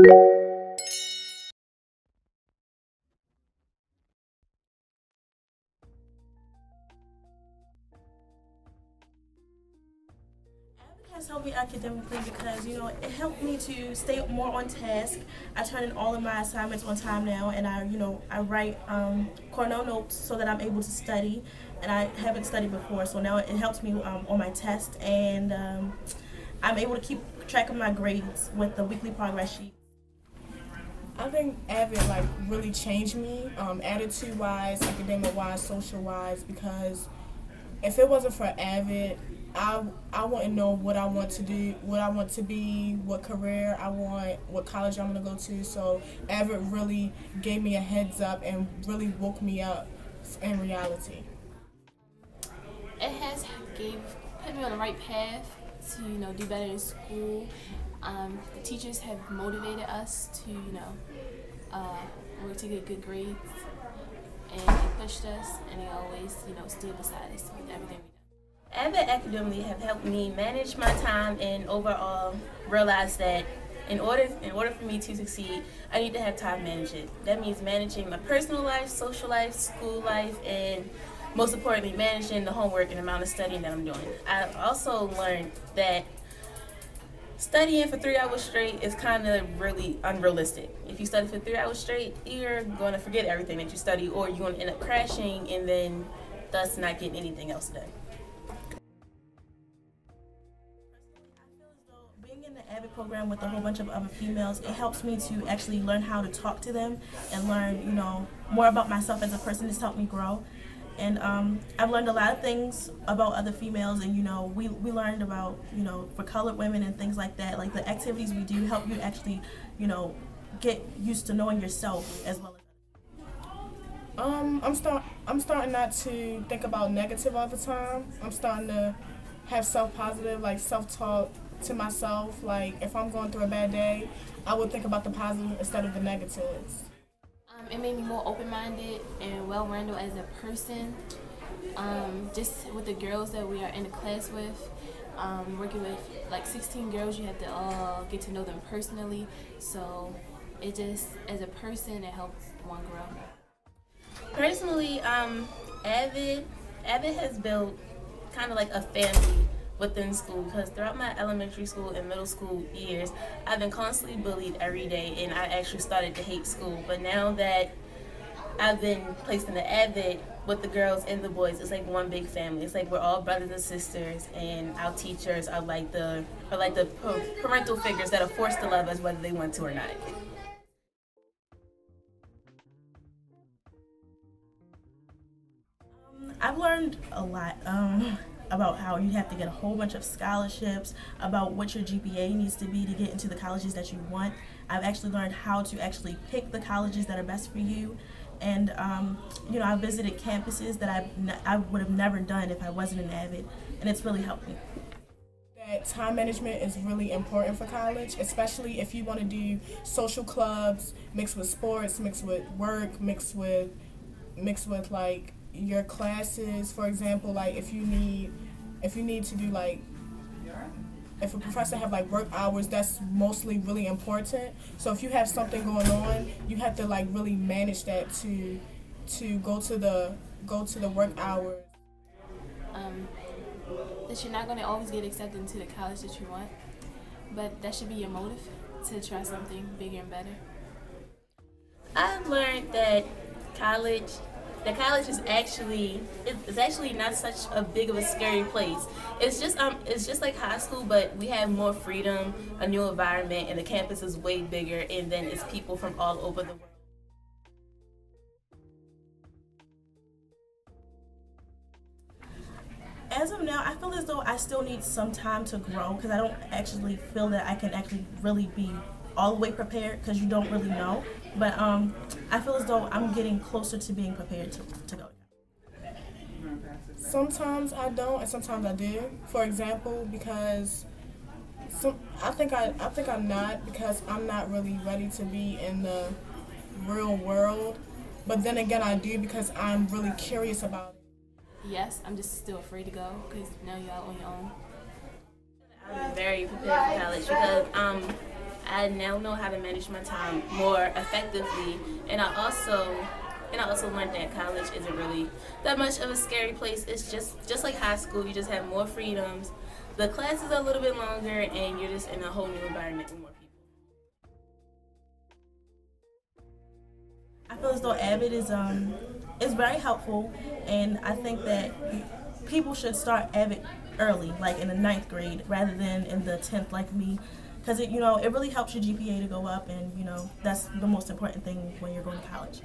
Has helped me academically because, you know, it helped me to stay more on task. I turn in all of my assignments on time now, and I write Cornell notes so that I'm able to study, and I haven't studied before, so now it helps me on my test, and I'm able to keep track of my grades with the weekly progress sheet. I think AVID really changed me, attitude-wise, academic-wise, social-wise, because if it wasn't for AVID, I wouldn't know what I want to do, what I want to be, what career I want, what college I'm going to go to. So AVID really gave me a heads up and really woke me up in reality. It has put me on the right path to do better in school. The teachers have motivated us to work to get good grades, and they pushed us, and they always stood beside us with everything we do. AVID academically have helped me manage my time and overall realize that in order for me to succeed, I need to have time management. That means managing my personal life, social life, school life, and most importantly, managing the homework and amount of studying that I'm doing. I also learned that studying for 3 hours straight is kind of really unrealistic. If you study for 3 hours straight, you're going to forget everything that you study, or you're going to end up crashing and then thus not getting anything else done. Being in the AVID program with a whole bunch of other females, it helps me to actually learn how to talk to them and learn, more about myself as a person. It's helped me grow. And I've learned a lot of things about other females, and we learned about for colored women and things like that. Like the activities we do help you actually get used to knowing yourself as well as I'm starting not to think about negative all the time. I'm starting to have self-positive, self-talk to myself. Like if I'm going through a bad day, I would think about the positive instead of the negatives. It made me more open-minded and well-rounded as a person. Just with the girls that we are in the class with, working with 16 girls, you have to all get to know them personally. So it just, as a person, it helps one grow. Personally, AVID has built kind of like a family within school, because throughout my elementary school and middle school years, I've been constantly bullied every day, and I actually started to hate school. But now that I've been placed in the AVID with the girls and the boys, it's like one big family. It's like we're all brothers and sisters, and our teachers are like the parental figures that are forced to love us whether they want to or not. I've learned a lot about how you have to get a whole bunch of scholarships, about what your GPA needs to be to get into the colleges that you want. I've actually learned how to actually pick the colleges that are best for you. And I visited campuses that I would have never done if I wasn't an AVID, and it's really helped me. That time management is really important for college, especially if you want to do social clubs mixed with sports, mixed with work, mixed with your classes. For example, if you need to do if a professor have work hours, that's mostly really important. So if you have something going on, you have to really manage that to go to the work hours. That you're not going to always get accepted into the college that you want, but that should be your motive to try something bigger and better. I've learned that college is actually not such a big of a scary place. It's just like high school, but we have more freedom, a new environment, and the campus is way bigger, and then it's people from all over the world. As of now, I feel as though I still need some time to grow, because I don't actually feel that I can actually really be all the way prepared, because you don't really know. But I feel as though I'm getting closer to being prepared to go. Sometimes I don't, and sometimes I do. For example, because I think I'm not, because I'm not really ready to be in the real world. But then again, I do, because I'm really curious about it. Yes, I'm just still afraid to go, because now you're out on your own. I'm very prepared for college, because I now know how to manage my time more effectively, and I also learned that college isn't really that much of a scary place. It's just like high school. You just have more freedoms. The classes are a little bit longer, and you're just in a whole new environment with more people. I feel as though AVID is very helpful, and I think that people should start AVID early, like in the 9th grade, rather than in the 10th like me, because it really helps your GPA to go up, and that's the most important thing when you're going to college.